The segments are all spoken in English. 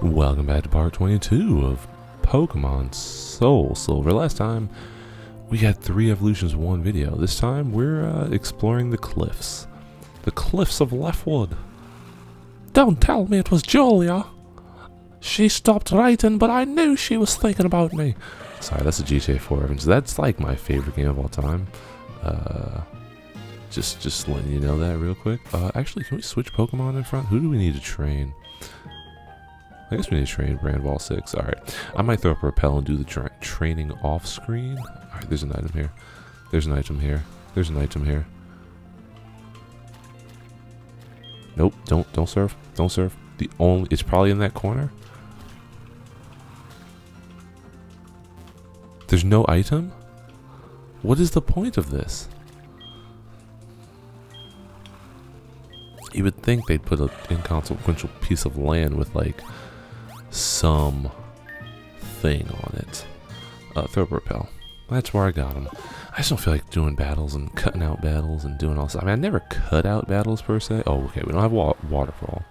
Welcome back to part 22 of Pokemon Soul Silver. Last time we had 3 evolutions in one video. This time we're exploring the cliffs. The cliffs of Leftwood. Don't tell me it was Julia. She stopped writing, but I knew she was thinking about me. Sorry, that's a GTA 4 reference. That's like my favorite game of all time. Just letting you know that real quick. Actually, can we switch Pokemon in front? Who do we need to train? I guess we need to train Brandwall 6. Alright. I might throw up a Repel and do the training off screen. Alright, there's an item here. There's an item here. There's an item here. Nope, don't surf. Don't surf. It's probably in that corner. There's no item? What is the point of this? You would think they'd put an inconsequential piece of land with like some thing on it. Throw up Repel. That's where I got him. I just don't feel like doing battles and cutting out battles and doing all this. I mean, I never cut out battles per se. Oh, okay. We don't have waterfall.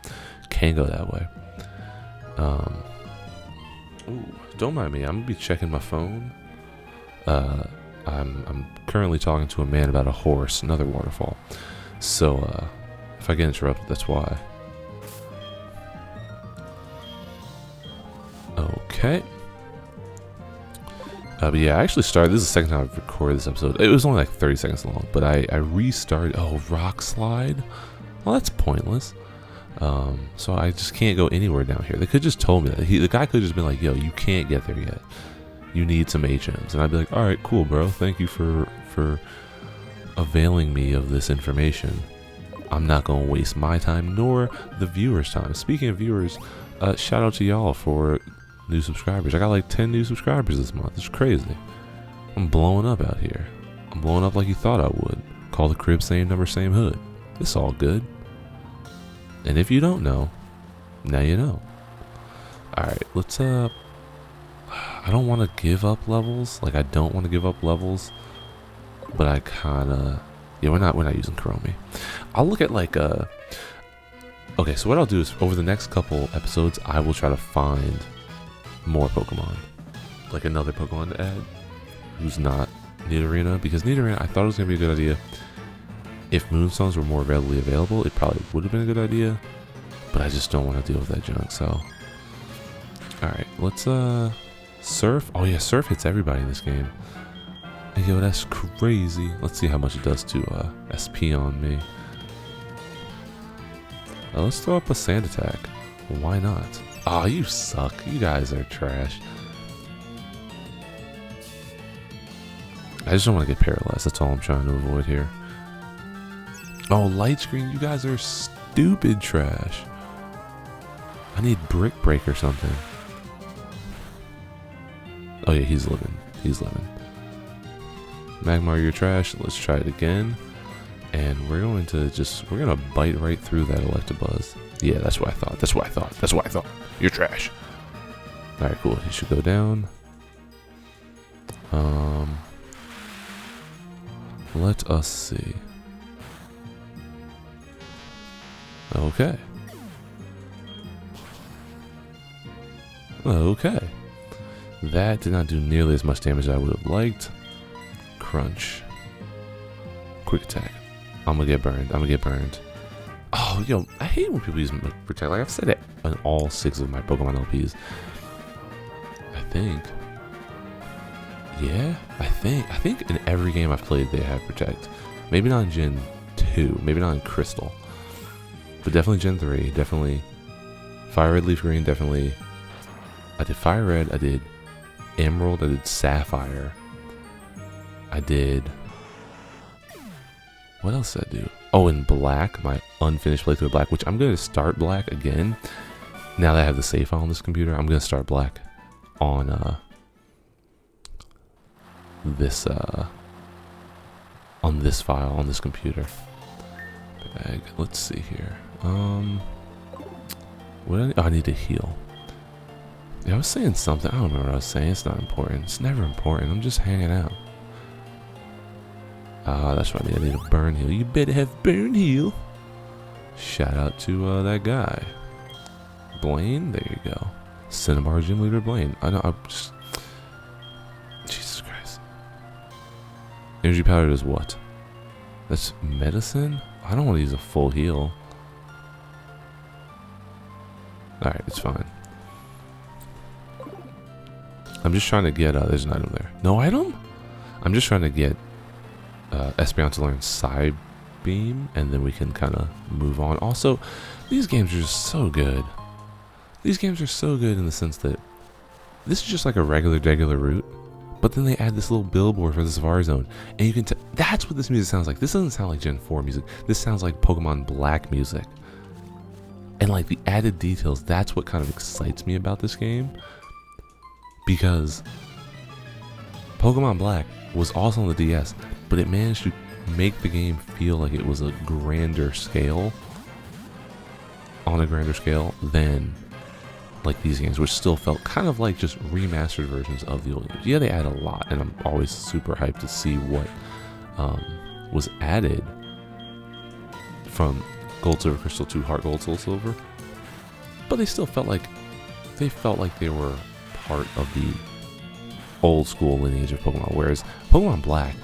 Can't go that way. Ooh, don't mind me. I'm gonna be checking my phone. I'm currently talking to a man about a horse, another waterfall. So, if I get interrupted, that's why. Okay. But yeah, I actually started. This is the second time I've recorded this episode. It was only like 30 seconds long, but I restarted. Oh, rock slide. Well, that's pointless. So I just can't go anywhere down here. They could just told me that. The guy could just been like, "Yo, you can't get there yet. You need some HMs," and I'd be like, "All right, cool, bro. Thank you for availing me of this information. I'm not gonna waste my time nor the viewers' time." Speaking of viewers, shout out to y'all for new subscribers. I got like 10 new subscribers this month. It's crazy. I'm blowing up out here. I'm blowing up like you thought I would. Call the crib, same number, same hood. It's all good. And if you don't know, now you know. Alright, let's I don't want to give up levels. Like, I don't want to give up levels, but I kinda, yeah, we're not using Chromie. I'll look at like okay, so what I'll do is over the next couple episodes I will try to find more Pokemon, like another Pokemon to add who's not Nidorina, because Nidorina, I thought it was gonna be a good idea if Moonstones were more readily available. It probably would have been a good idea, but I just don't want to deal with that junk. So alright, let's Surf. Oh yeah, Surf hits everybody in this game. And yo, that's crazy. Let's see how much it does to SP on me. Let's throw up a Sand Attack. Why not? Aw, you suck. You guys are trash. I just don't want to get paralyzed. That's all I'm trying to avoid here. Oh, Light Screen. You guys are stupid trash. I need Brick Break or something. Oh yeah, he's living. He's living. Magmar, you're trash. Let's try it again. And we're going to we're going to bite right through that Electabuzz. Yeah, that's what I thought. That's what I thought. That's what I thought. You're trash. Alright, cool. He should go down. Let us see. Okay. Okay. That did not do nearly as much damage as I would have liked. Crunch. Quick attack. I'm gonna get burned. I'm gonna get burned. Oh, yo, I hate when people use Protect. Like I've said it on all 6 of my Pokemon LPs. I think. Yeah, I think in every game I've played they have Protect. Maybe not in Gen 2. Maybe not in Crystal. But definitely Gen 3. Definitely Fire Red, Leaf Green. Definitely. I did Fire Red. I did Emerald. I did Sapphire. I did. What else did I do? Oh, in Black, my unfinished playthrough of Black, which I'm going to start Black again. Now that I have the save file on this computer, I'm going to start Black on this file on this computer. Bag. Let's see here. What I need to heal. Yeah, I was saying something. I don't remember what I was saying. It's not important. It's never important. I'm just hanging out. That's what I need. I need a burn heal. You better have burn heal. Shout out to that guy. Blaine. There you go. Cinnabar Gym Leader Blaine. I know. I'm just. Jesus Christ. Energy powder does what? That's medicine? I don't want to use a full heal. Alright, it's fine. I'm just trying to get, there's an item there. No item? I'm just trying to get Espeon to learn Psybeam, and then we can kind of move on. Also, these games are just so good. These games are so good in the sense that this is just like a regular route, but then they add this little billboard for the Safari Zone, and you can that's what this music sounds like. This doesn't sound like Gen 4 music. This sounds like Pokemon Black music. And like the added details, that's what kind of excites me about this game. Because Pokemon Black was also on the DS, but it managed to make the game feel like it was a grander scale, on a grander scale than like these games, which still felt kind of like just remastered versions of the old games. Yeah, they add a lot, and I'm always super hyped to see what was added from Gold, Silver, Crystal to Heart Gold, Soul Silver. But they still felt like they were part of the old school lineage of Pokemon, whereas Pokemon Black,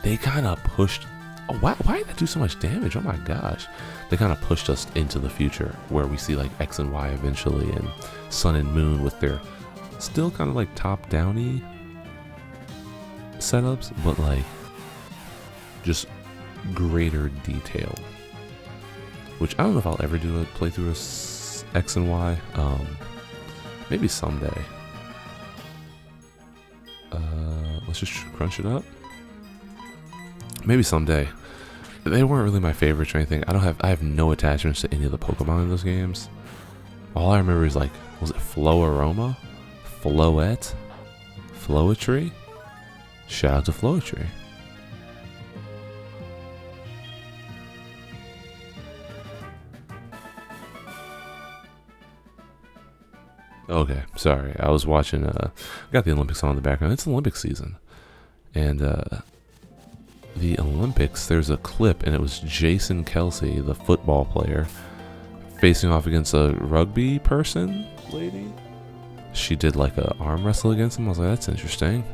they kind of pushed. Oh, why did that do so much damage? Oh my gosh. They kind of pushed us into the future where we see like X and Y eventually, and Sun and Moon with their still kind of like top-downy setups, but like just greater detail. Which I don't know if I'll ever do a playthrough of X and Y. Maybe someday. Let's just crunch it up. Maybe someday. They weren't really my favorites or anything. I have no attachments to any of the Pokemon in those games. All I remember is like, was it Floaroma? Floette? Floetry? Shout out to Floetry. Okay, sorry. I was watching, I got the Olympics on in the background. It's Olympic season. And, the Olympics, there's a clip, and it was Jason Kelsey, the football player, facing off against a rugby person, lady. She did like a arm wrestle against him. I was like, that's interesting.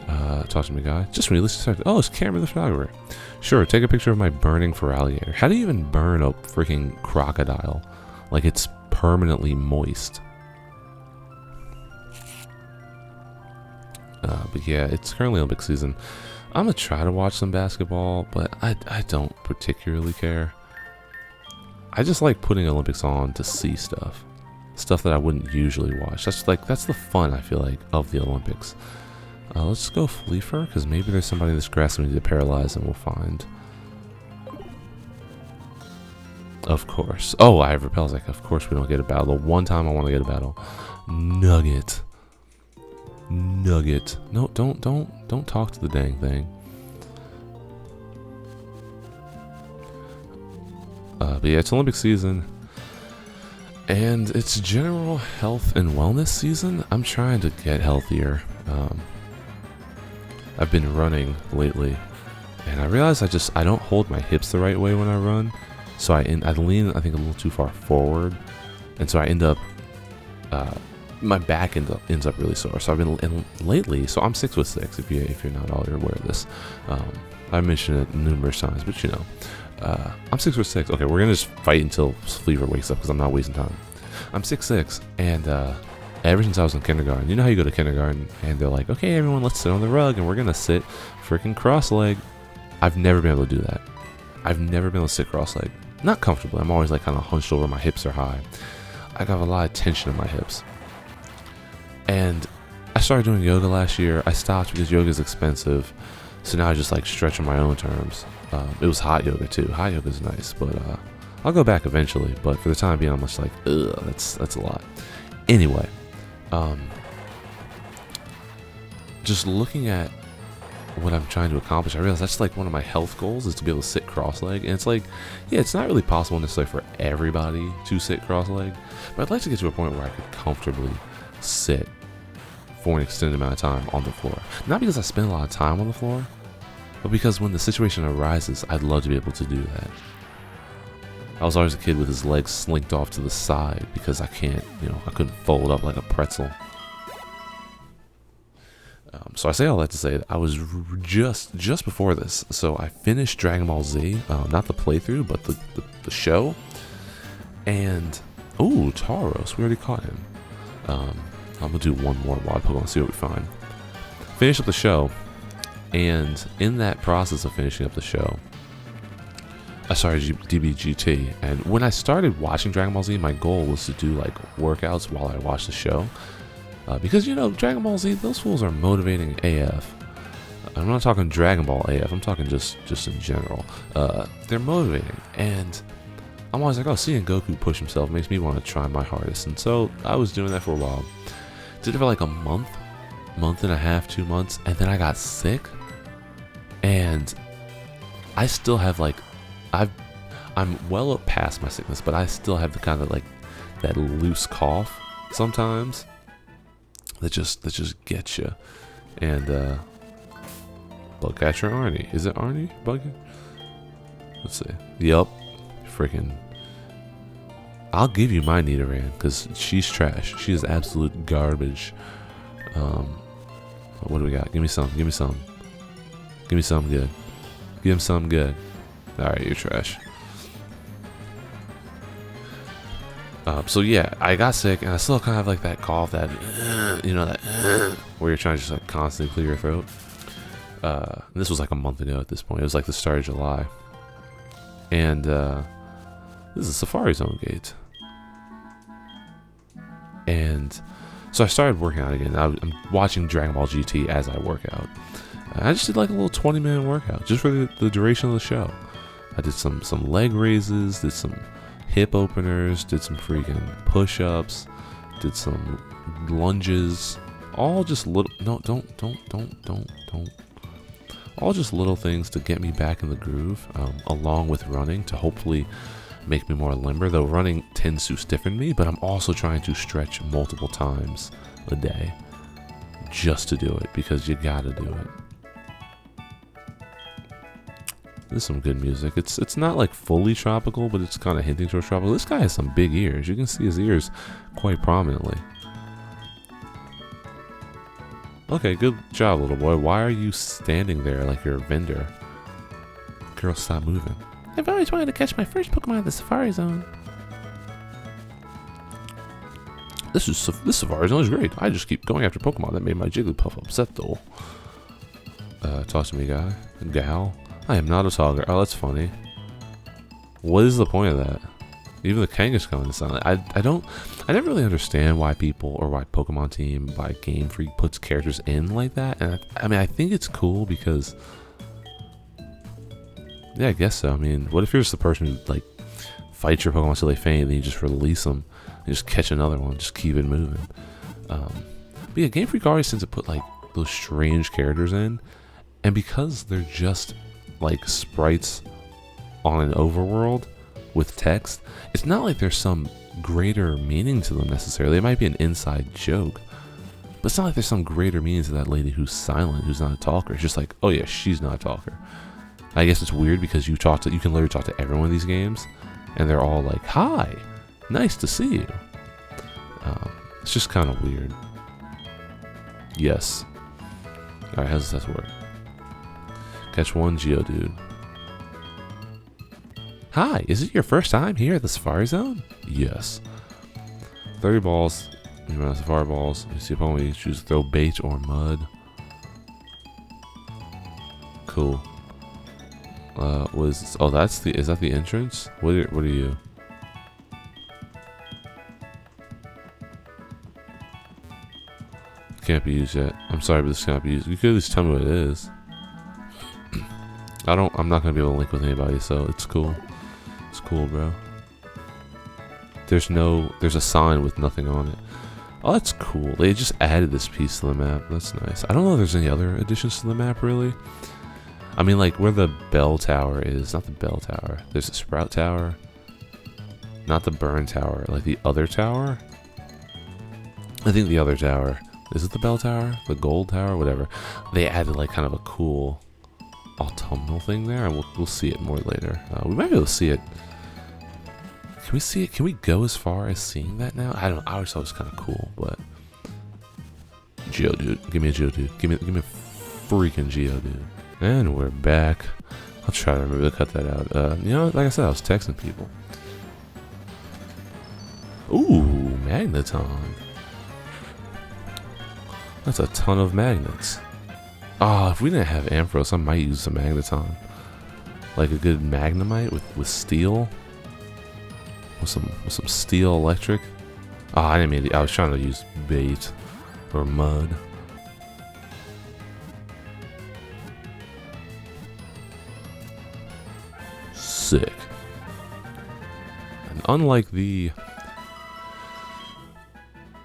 Talk to me, guy. Just really started. Oh, it's Cameron the photographer. Sure, take a picture of my burning for alligator. How do you even burn a freaking crocodile? Like it's permanently moist. But yeah, it's currently Olympic season. I'm gonna try to watch some basketball, but I don't particularly care. I just like putting Olympics on to see stuff that I wouldn't usually watch. That's the fun, I feel like, of the Olympics. Let's go Fleefer, because maybe there's somebody in this grass we need to paralyze, and we'll find. Of course. Oh, I have repels. Like, of course we don't get a battle. The one time I want to get a battle. Nugget. No, don't talk to the dang thing. But yeah, it's Olympic season, and it's general health and wellness season. I'm trying to get healthier. I've been running lately, and I realize I don't hold my hips the right way when I run, so I lean, I think, a little too far forward, and so I end up my back ends up really sore. So I've been lately. So I'm 6'6". If you're not already aware of this, I mentioned it numerous times, but you know, I'm 6'6". Okay, we're gonna just fight until Fleever wakes up because I'm not wasting time. I'm 6'6", and ever since I was in kindergarten, you know how you go to kindergarten and they're like, okay, everyone, let's sit on the rug and we're gonna sit freaking cross-leg. I've never been able to do that. I've never been able to sit cross-leg. Not comfortably. I'm always like kind of hunched over. My hips are high. I got a lot of tension in my hips. And I started doing yoga last year. I stopped because yoga is expensive, so now I just like stretch on my own terms. It was hot yoga too. Hot yoga is nice, but I'll go back eventually. But for the time being, I'm just like, ugh, that's a lot. Anyway, just looking at what I'm trying to accomplish, I realize that's like one of my health goals is to be able to sit cross-legged. And it's like, yeah, it's not really possible necessarily for everybody to sit cross-legged, but I'd like to get to a point where I could comfortably sit for an extended amount of time on the floor. Not because I spend a lot of time on the floor, but because when the situation arises, I'd love to be able to do that. I was always a kid with his legs slinked off to the side because I couldn't fold up like a pretzel. So I say all that to say that I was just before this. So I finished Dragon Ball Z, not the playthrough, but the show. And ooh, Tauros, we already caught him. I'm gonna do one more wild Pokemon, see what we find. Finish up the show, and in that process of finishing up the show, I started DBGT. And when I started watching Dragon Ball Z, my goal was to do like workouts while I watched the show. Because, Dragon Ball Z, those fools are motivating AF. I'm not talking Dragon Ball AF, I'm talking just in general. They're motivating, and I'm always like, oh, seeing Goku push himself makes me want to try my hardest. And so I was doing that for a while. Did it for like a month and a half, 2 months, and then I got sick. And I still have I'm well up past my sickness, but I still have the kind of like that loose cough sometimes. That just gets you. And Bugcatcher Arnie. Is it Arnie? Buggy? Let's see. Yup. Freaking. I'll give you my Nidoran because she's trash. She is absolute garbage. What do we got? Give me some. Give me some. Give me some good. Give him some good. Alright, you're trash. So yeah, I got sick, and I still kind of have like that cough, that where you're trying to just like constantly clear your throat. This was like a month ago at this point. It was like the start of July, and this is Safari Zone Gate, and so I started working out again. I'm watching Dragon Ball GT as I work out. I just did like a little 20-minute workout just for the duration of the show. I did some leg raises, did some hip openers, did some freaking push-ups, did some lunges, all just little all just little things to get me back in the groove, along with running to hopefully make me more limber, though running tends to stiffen me. But I'm also trying to stretch multiple times a day just to do it, because you gotta do it. This is some good music. It's not like fully tropical, but it's kind of hinting towards tropical. This guy has some big ears. You can see his ears quite prominently. Okay, good job, little boy. Why are you standing there like you're a vendor? Girl, stop moving. I've always wanted to catch my first Pokemon at the Safari Zone. This Safari Zone is great. I just keep going after Pokemon that made my Jigglypuff upset, though. Talk to me, guy. Gal. I am not a Togger. Oh, that's funny. What is the point of that? Even the Kangaskhan is silent. I never really understand why people, or why Pokemon Team, why Game Freak puts characters in like that. And I think it's cool because, yeah, I guess so. I mean, what if you're just the person who like fights your Pokemon till they faint, and then you just release them and just catch another one, just keep it moving. But yeah, Game Freak always tends to put like those strange characters in, and because they're just like sprites on an overworld with text, it's not like there's some greater meaning to them necessarily. It might be an inside joke, but it's not like there's some greater meaning to that lady who's silent, who's not a talker. It's just like, oh yeah, she's not a talker. I guess it's weird because you can literally talk to everyone in these games, and they're all like, hi, nice to see you. It's just kind of weird. Yes. Alright, how does that work? Catch one Geodude. Hi, is it your first time here at the Safari Zone? Yes. 30 balls. You run out of Safari balls. You see a Pokemon, you choose throw bait or mud. Cool. Is that the entrance? What are you? Can't be used yet. I'm sorry, but this cannot be used. You could at least tell me what it is. I'm not gonna be able to link with anybody, so it's cool. It's cool, bro. There's a sign with nothing on it. Oh, that's cool. They just added this piece to the map. That's nice. I don't know if there's any other additions to the map, really. I mean, like, where the bell tower is. Not the bell tower. There's a sprout tower. Not the burn tower. Like, the other tower? I think the other tower. Is it the bell tower? The gold tower? Whatever. They added, like, kind of a cool autumnal thing there, and we'll see it more later. We might be able to see it Can we see it? Can we go as far as seeing that now? I don't know. I always thought it was kind of cool, but Geodude. Give me a Geodude. Give me a freaking Geodude. And we're back. I'll try to remember to cut that out. You know, like I said, I was texting people. Ooh, Magneton. That's a ton of magnets. Ah, if we didn't have Ampharos, I might use some Magneton. Like a good Magnemite with steel. With some steel electric. Ah, I didn't mean to, I was trying to use bait or mud. Sick. And unlike the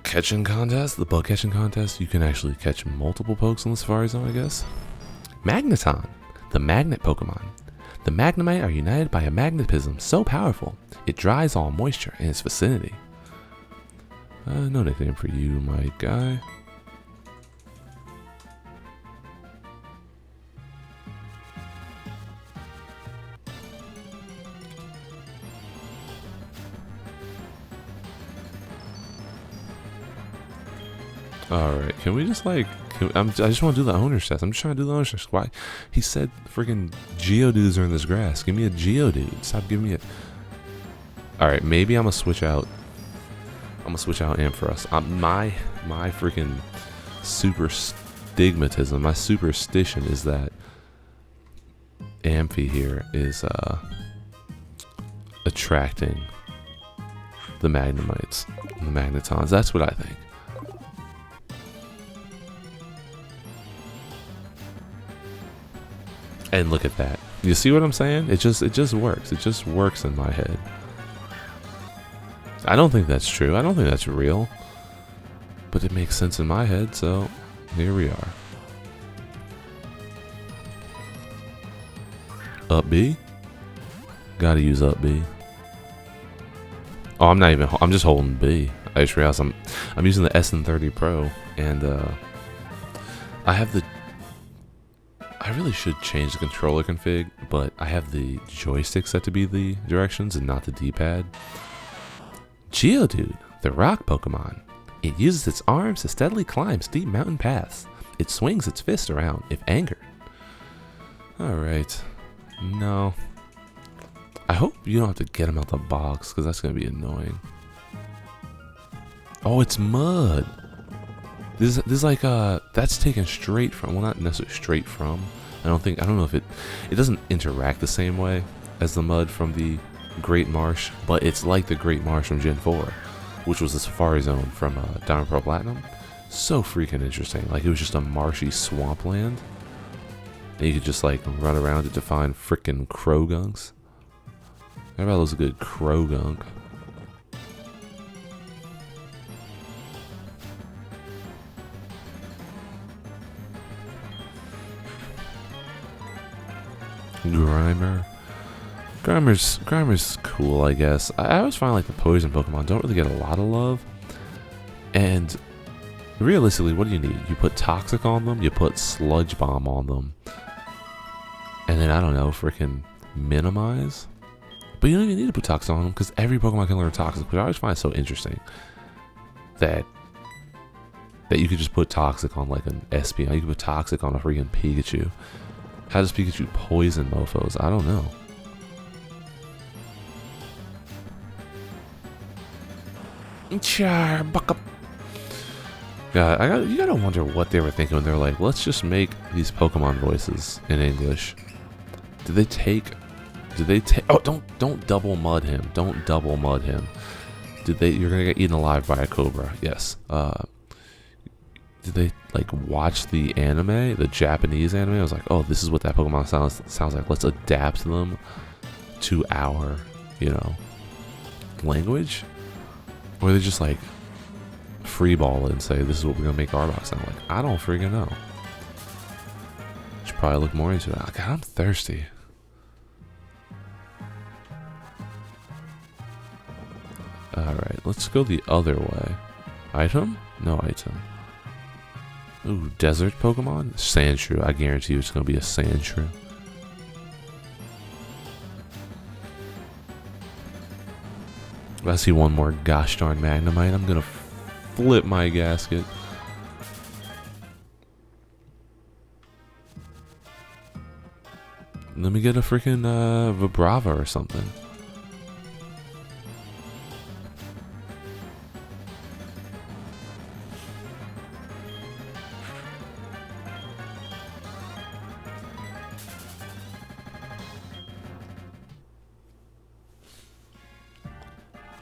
catching contest, the bug catching contest, you can actually catch multiple pokes in the Safari Zone, I guess. Magneton, the magnet Pokemon. The Magnemite are united by a magnetism so powerful, it dries all moisture in its vicinity. No nickname for you, my guy. Alright, can we just like... I just want to do the owner's test. I'm just trying to do the owner's test. Why? He said freaking Geodudes are in this grass. Give me a Geodude. Stop giving me a... Alright, maybe I'm going to switch out... I'm going to switch out Ampharos. My freaking super stigmatism, my superstition is that Amphi here is attracting the Magnemites, the Magnetons. That's what I think. And look at that. You see what I'm saying? It just works. It just works in my head. I don't think that's true. I don't think that's real. But it makes sense in my head, so here we are. Up B? Gotta use up B. Oh, I'm not even... I'm just holding B. I just realized I'm using the SN30 Pro, and I have the... I really should change the controller config, but I have the joystick set to be the directions and not the D-pad. Geodude, the rock Pokemon. It uses its arms to steadily climb steep mountain paths. It swings its fist around if angered. Alright. No. I hope you don't have to get him out the box, because that's going to be annoying. Oh, it's mud. This is like that's taken straight from, well, not necessarily straight from. I don't know if it doesn't interact the same way as the mud from the Great Marsh, but it's like the Great Marsh from Gen 4, which was the Safari Zone from Diamond Pearl Platinum. So freaking interesting. Like, it was just a marshy swampland, and you could just like run around it to find frickin' Croagunks. Everybody loves a good Croagunk. Grimer's cool, I guess. I always find like the poison Pokemon don't really get a lot of love. And realistically, what do you need? You put Toxic on them, you put Sludge Bomb on them, and then I don't know, freaking Minimize. But you don't even need to put Toxic on them because every Pokemon can learn Toxic, which I always find so interesting. That you could just put Toxic on like an Espeon. You could put Toxic on a freaking Pikachu. How does Pikachu poison mofos? I don't know. Charbuckup. God, you gotta wonder what they were thinking when they're like, let's just make these Pokemon voices in English. Did they take? Oh, don't double mud him. Don't double mud him. You're gonna get eaten alive by a cobra. Yes. Did they like watch the anime, the Japanese anime? I was like, oh, this is what that Pokemon sounds like. Let's adapt them to our, language. Or they just like freeball it and say, this is what we're gonna make Arbok sound like. I don't freaking know. Should probably look more into it. God, I'm thirsty. Alright, let's go the other way. Item? No item. Ooh, desert Pokemon? Sandshrew. I guarantee you it's going to be a Sandshrew. If I see one more gosh darn Magnemite, I'm gonna flip my gasket. Let me get a freaking Vibrava or something.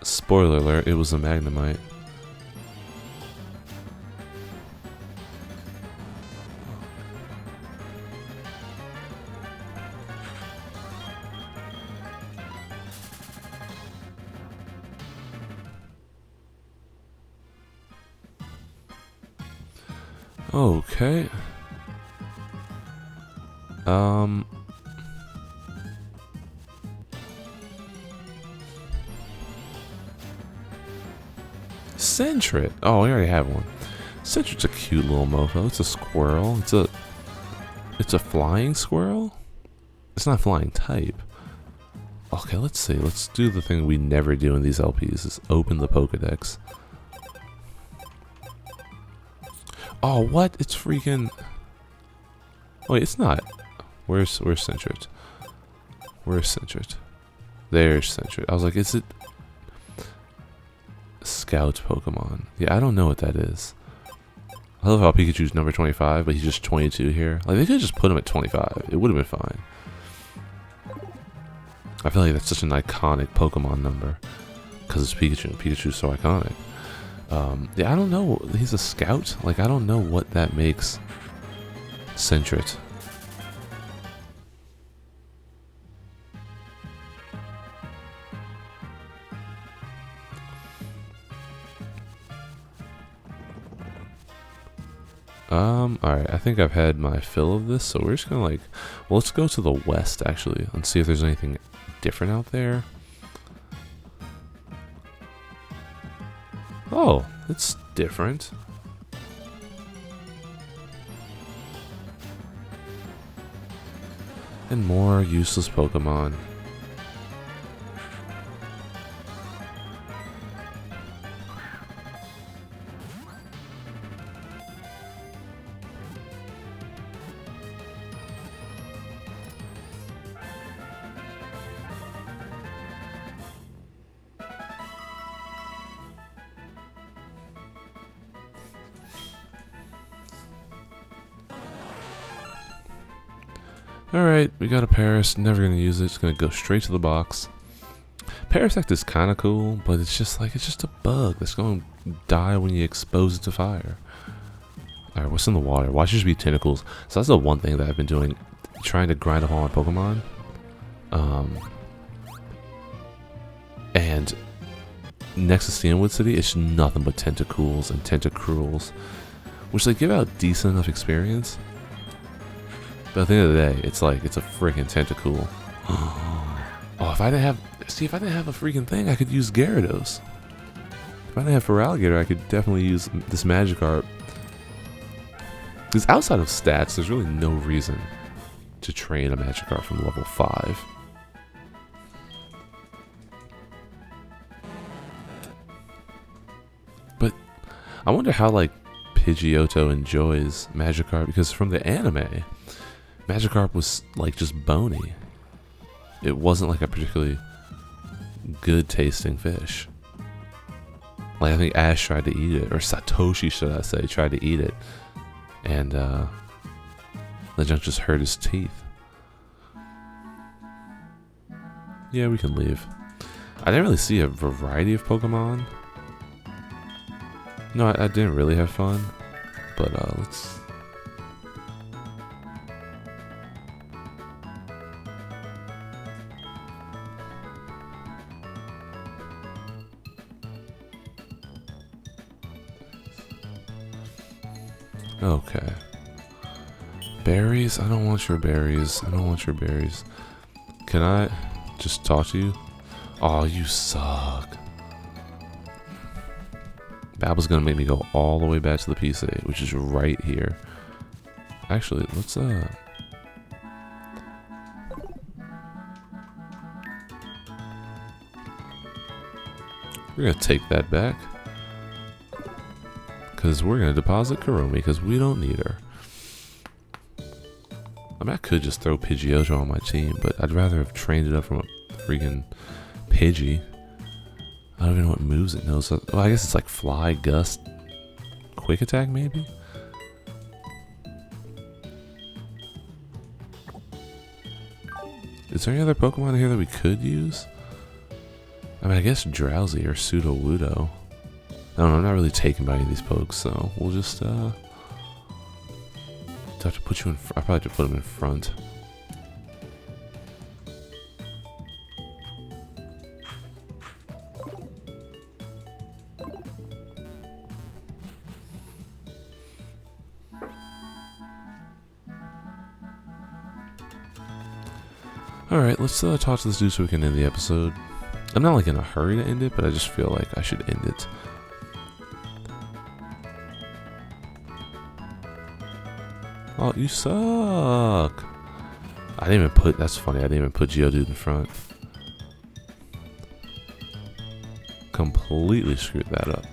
Spoiler alert, it was a Magnemite. Okay. Sentret. Oh, we already have one. Sentret's a cute little mofo. It's a squirrel. It's a flying squirrel? It's not flying type. Okay, let's see. Let's do the thing we never do in these LPs, is open the Pokedex. Oh, what? It's freaking... Wait, it's not. Where's Sentret? Where's Sentret? There's Sentret. I was like, is it... Scout Pokemon. Yeah, I don't know what that is. I love how Pikachu's number 25, but he's just 22 here. Like, they could have just put him at 25. It would have been fine. I feel like that's such an iconic Pokemon number. Because it's Pikachu. Pikachu's so iconic. Yeah, I don't know. He's a Scout? Like, I don't know what that makes Sentret. Alright, I think I've had my fill of this, so we're just gonna like, well, let's go to the west actually, and see if there's anything different out there. Oh, it's different. And more useless Pokemon. Alright, we got a Paris, never gonna use it, it's gonna go straight to the box. Parasect is kinda cool, but it's just like, it's just a bug that's gonna die when you expose it to fire. Alright, what's in the water? Why should it be tentacles? So that's the one thing that I've been doing, trying to grind up all my Pokemon. And next to Cianwood City, it's nothing but Tentacools and Tentacruels, which they give out decent enough experience. But at the end of the day, it's like, it's a freaking Tentacool. Oh, if I didn't have a freaking thing, I could use Gyarados. If I didn't have Feraligatr, I could definitely use this Magikarp. Because outside of stats, there's really no reason to train a Magikarp from level 5. But I wonder how, like, Pidgeotto enjoys Magikarp, because from the anime, Magikarp was like just bony. It wasn't like a particularly good tasting fish. Like, I think Ash tried to eat it, or Satoshi should I say, tried to eat it, and the junk just hurt his teeth. Yeah, we can leave. I didn't really see a variety of Pokemon. No, I didn't really have fun, but let's... Okay. Berries? I don't want your berries. I don't want your berries. Can I just talk to you? Oh, you suck. Babble's gonna make me go all the way back to the PC, which is right here. Actually, let's We're going to take that back. Because we're going to deposit Kuromi because we don't need her. I mean, I could just throw Pidgeotto on my team, but I'd rather have trained it up from a freaking Pidgey. I don't even know what moves it knows. Well, I guess it's like Fly, Gust, Quick Attack maybe? Is there any other Pokemon here that we could use? I mean, I guess Drowsy or Sudowoodo. I don't know, I'm not really taken by any of these pokes, so we'll just, do I have to put you in I probably have to put them in front. Alright, let's talk to this dude so we can end the episode. I'm not like in a hurry to end it, but I just feel like I should end it. Oh, you suck. I didn't even put, that's funny, I didn't even put Geodude in front. Completely screwed that up.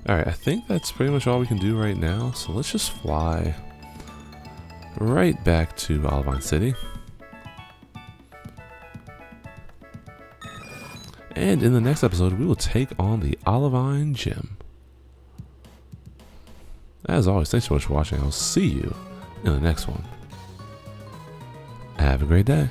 Alright, I think that's pretty much all we can do right now, so let's just fly right back to Olivine City. And in the next episode, we will take on the Olivine Gym. As always, thanks so much for watching. I'll see you in the next one. Have a great day.